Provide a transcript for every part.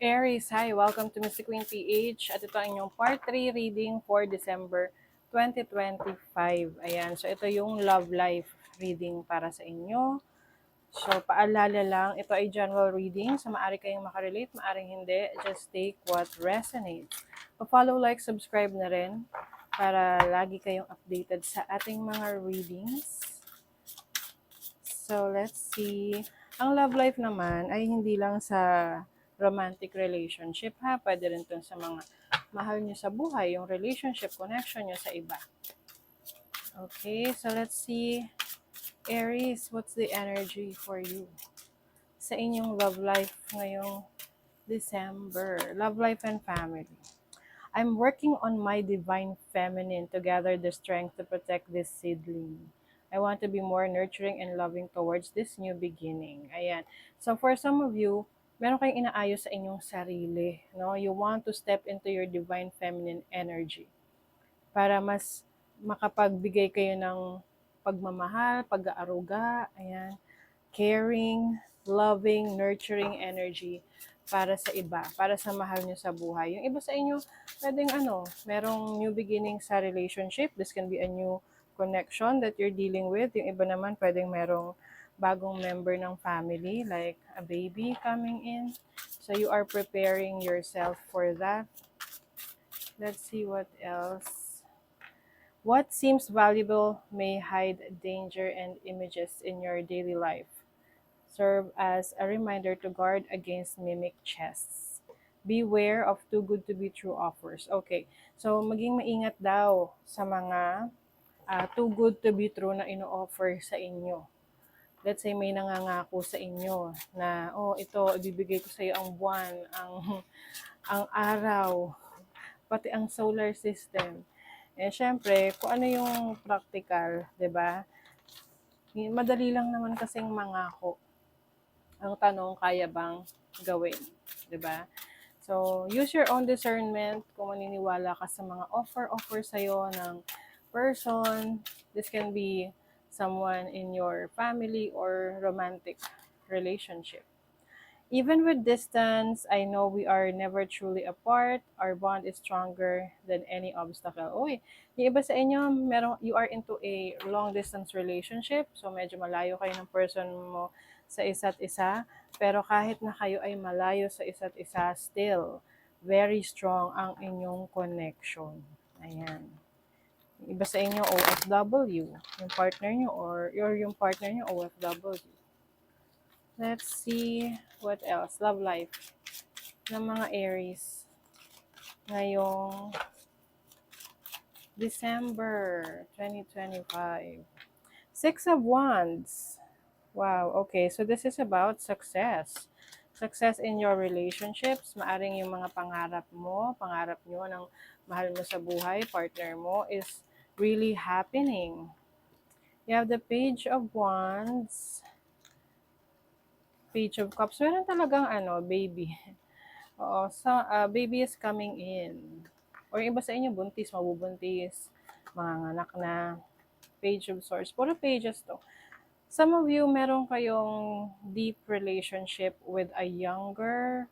Aries, hi! Welcome to Mystic Queen PH at ito ang inyong part 3 reading for December 2025. Ayan, so ito yung love life reading para sa inyo. So paalala lang, ito ay general reading, so maaari kayong makarelate, maaring hindi. Just take what resonates. Pa-follow, like, subscribe na rin para lagi kayong updated sa ating mga readings. So let's see. Ang love life naman ay hindi lang sa romantic relationship ha. Pwede rin to sa mga mahal nyo sa buhay, yung relationship, connection nyo sa iba. Okay, so let's see. Aries, what's the energy for you sa inyong love life ngayong December? Love life and family. I'm working on my divine feminine to gather the strength to protect this seedling. I want to be more nurturing and loving towards this new beginning. Ayan. So for some of you, meron kayong inaayos sa inyong sarili. No? You want to step into your divine feminine energy para mas makapagbigay kayo ng pagmamahal, pag-aaruga, ayan, caring, loving, nurturing energy para sa iba, para sa mahal nyo sa buhay. Yung iba sa inyo, pwedeng merong new beginning sa relationship. This can be a new connection that you're dealing with. Yung iba naman, pwedeng merong bagong member ng family, like a baby coming in. So you are preparing yourself for that. Let's see what else. What seems valuable may hide danger and images in your daily life. Serve as a reminder to guard against mimic chests. Beware of too good to be true offers. Okay, so maging maingat daw sa mga too good to be true na ino-offer sa inyo. Let's say may nangangako sa inyo na, oh, ito, ibibigay ko sa iyo ang buwan, ang araw, pati ang solar system. Eh, syempre, kung ano yung practical, 'di ba? Madali lang naman kasing mangako. Ang tanong, kaya bang gawin? 'Di ba? So, use your own discernment kung maniniwala ka sa mga offer sa'yo ng person. This can be someone in your family or romantic relationship. Even with distance, I know we are never truly apart. Our bond is stronger than any obstacle. Uy, yung iba sa inyo, you are into a long distance relationship. So, medyo malayo kayo ng person mo sa isa't isa. Pero kahit na kayo ay malayo sa isa't isa, still, very strong ang inyong connection. Ayan. Yung iba sa inyo, OFW. Yung partner nyo or yung partner nyo, OFW. Let's see what else. Love life ng mga Aries ngayong December 2025. Six of Wands. Wow, okay. So this is about success. Success in your relationships. Maaring yung mga pangarap nyo ng mahal mo sa buhay, partner mo, is really happening. You have the Page of Wands, Page of Cups. Meron talagang baby. Oo, baby is coming in. Or iba sa inyo, buntis, mabubuntis, manganganak na. Page of Swords. Puro pages to. Some of you, meron kayong deep relationship with a younger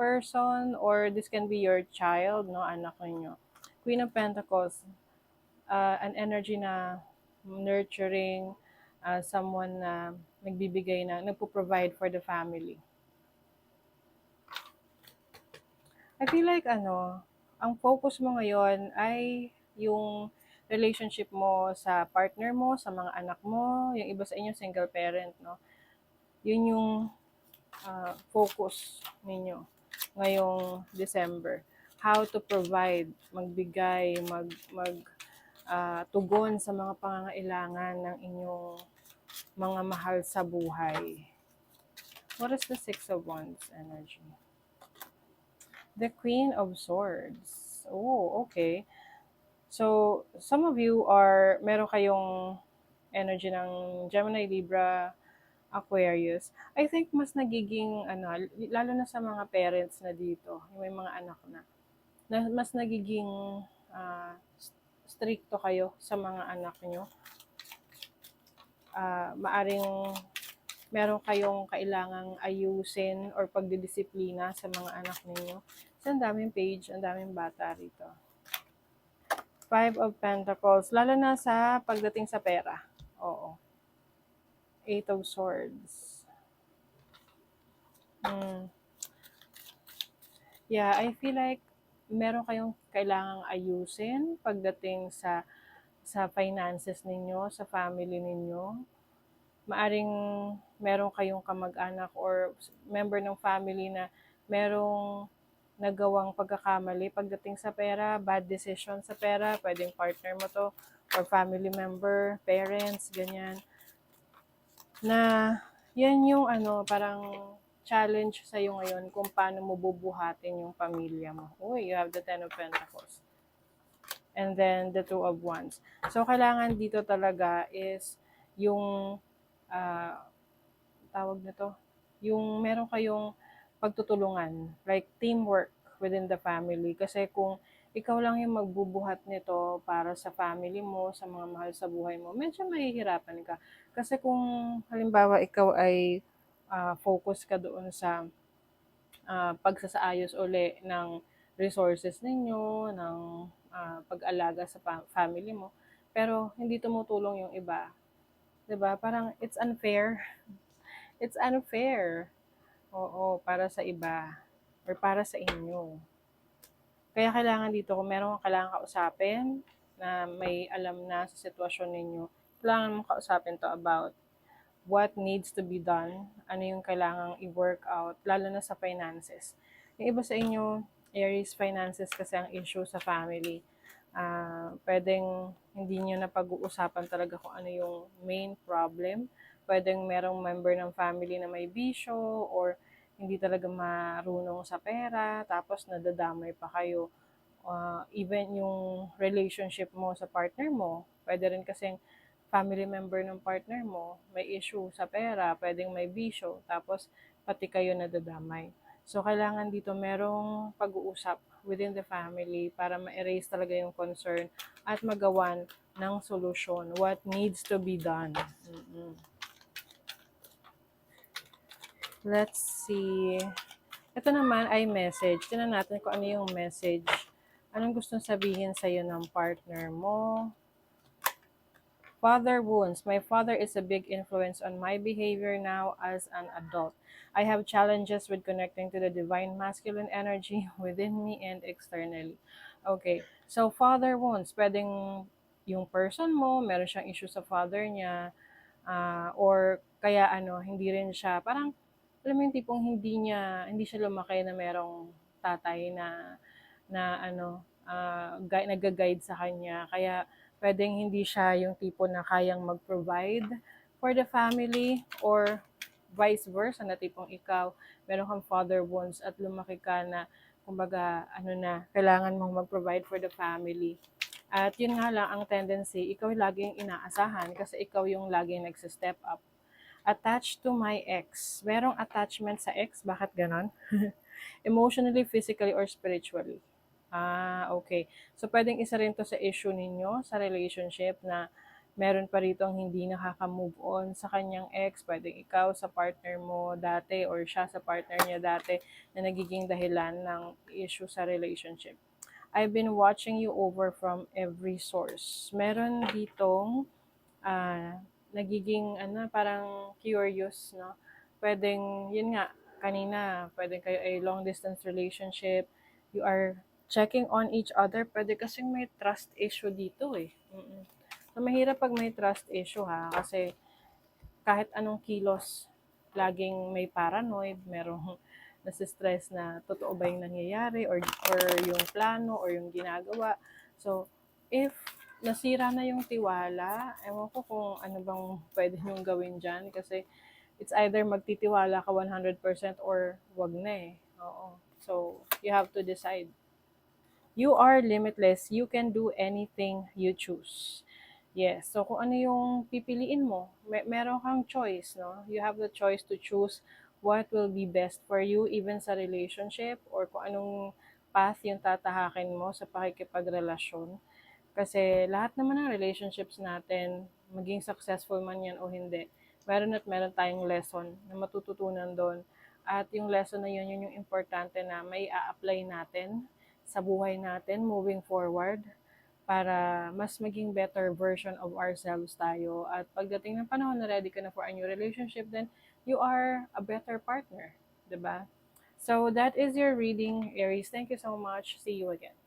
person, or this can be your child, no, anak niyo. Queen of Pentacles, an energy na nurturing, someone na nagbibigay na, nagpo-provide for the family. I feel like ang focus mo ngayon ay yung relationship mo sa partner mo, sa mga anak mo, yung iba sa inyo single parent, no? Yun yung focus ninyo ngayong December. How to provide, magbigay, tugon sa mga pangangailangan ng inyong mga mahal sa buhay. What is the Six of Wands energy? The Queen of Swords. Oh, okay. So, some of you meron kayong energy ng Gemini, Libra, Aquarius. I think mas nagiging, lalo na sa mga parents na dito, yung may mga anak na mas nagiging stricto kayo sa mga anak nyo. Maaring meron kayong kailangang ayusin or pagdidisiplina sa mga anak ninyo. So, ang daming page, ang daming bata rito. Five of Pentacles, lalo na sa pagdating sa pera. Oo. Eight of Swords. Yeah, I feel like meron kayong kailangang ayusin pagdating sa finances ninyo, sa family ninyo. Maaring meron kayong kamag-anak or member ng family na merong nagawang pagkakamali pagdating sa pera, bad decision sa pera, pwedeng partner mo to, or family member, parents, ganyan. Na yan yung parang challenge sa'yo ngayon kung paano mo bubuhatin yung pamilya mo. Uy, you have the Ten of Pentacles. And then the Two of Wands. So, kailangan dito talaga is yung tawag nito, yung meron kayong pagtutulungan, like teamwork within the family. Kasi kung ikaw lang yung magbubuhat nito para sa family mo, sa mga mahal sa buhay mo, medyo mahihirapan ka. Kasi kung halimbawa ikaw ay focus ka doon sa pagsasaayos uli ng resources ninyo, ng pag-alaga sa family mo, pero hindi tumutulong yung iba. 'Di ba? Parang it's unfair. It's unfair. Oo, para sa iba or para sa inyo. Kaya kailangan dito kung meron kang kailangan kausapin na may alam na sa sitwasyon ninyo, kailangan mong kausapin to about what needs to be done, ano yung kailangang i-work out, lalo na sa finances. Yung iba sa inyo, Aries, finances kasi ang issue sa family. Pwedeng hindi nyo na pag-uusapan talaga kung ano yung main problem. Pwedeng merong member ng family na may bisyo or hindi talaga marunong sa pera, tapos nadadamay pa kayo. Even yung relationship mo sa partner mo, pwede rin kasing family member ng partner mo, may issue sa pera, pwedeng may bisyo, tapos pati kayo nadadamay. So, kailangan dito merong pag-uusap within the family para ma-erase talaga yung concern at magawan ng solusyon. What needs to be done. Let's see. Ito naman ay message. Tingnan natin kung ano yung message. Anong gustong sabihin sa'yo ng partner mo? Father wounds. My father is a big influence on my behavior now as an adult. I have challenges with connecting to the divine masculine energy within me and externally. Okay. So, father wounds. Pwedeng yung person mo, meron siyang issue sa father niya, or kaya hindi rin siya, parang, alam mo yung tipong hindi siya lumaki na merong tatay na nag-guide sa kanya. Kaya, pwedeng hindi siya yung tipo na kayang mag-provide for the family or vice versa na tipong ikaw, meron kang father wounds at lumaki ka na, kumbaga, kailangan mong mag-provide for the family. At yun nga lang ang tendency, ikaw laging inaasahan kasi ikaw yung laging nagsi-step up. Attached to my ex. Merong attachment sa ex? Bakit ganon? Emotionally, physically, or spiritually. Okay. So, pwedeng isa rin to sa issue ninyo sa relationship na meron pa rito ang hindi nakaka-move on sa kanyang ex. Pwedeng ikaw sa partner mo dati or siya sa partner niya dati na nagiging dahilan ng issue sa relationship. I've been watching you over from every source. Meron ditong nagiging parang curious, no? Pwedeng, yun nga, kanina, pwedeng kayo ay long distance relationship. You are checking on each other. Pwede kasing may trust issue dito eh. So, mahirap pag may trust issue ha, kasi kahit anong kilos, laging may paranoid, merong nasistress na totoo ba yung nangyayari or yung plano or yung ginagawa. So, if nasira na yung tiwala, ewan ko kung ano bang pwede nyong gawin dyan kasi it's either magtitiwala ka 100% or wag na eh. Oo. So, you have to decide. You are limitless. You can do anything you choose. Yes. So, kung ano yung pipiliin mo, meron kang choice, no? You have the choice to choose what will be best for you, even sa relationship, or kung anong path yung tatahakin mo sa pakikipagrelasyon. Kasi lahat naman ng relationships natin, maging successful man yan o hindi, meron tayong lesson na matututunan doon. At yung lesson na yun, yun yung importante na may a-apply natin sa buhay natin moving forward para mas maging better version of ourselves tayo. At pagdating ng panahon na ready ka na for a new relationship, then you are a better partner, 'di ba? So that is your reading, Aries. Thank you so much. See you again.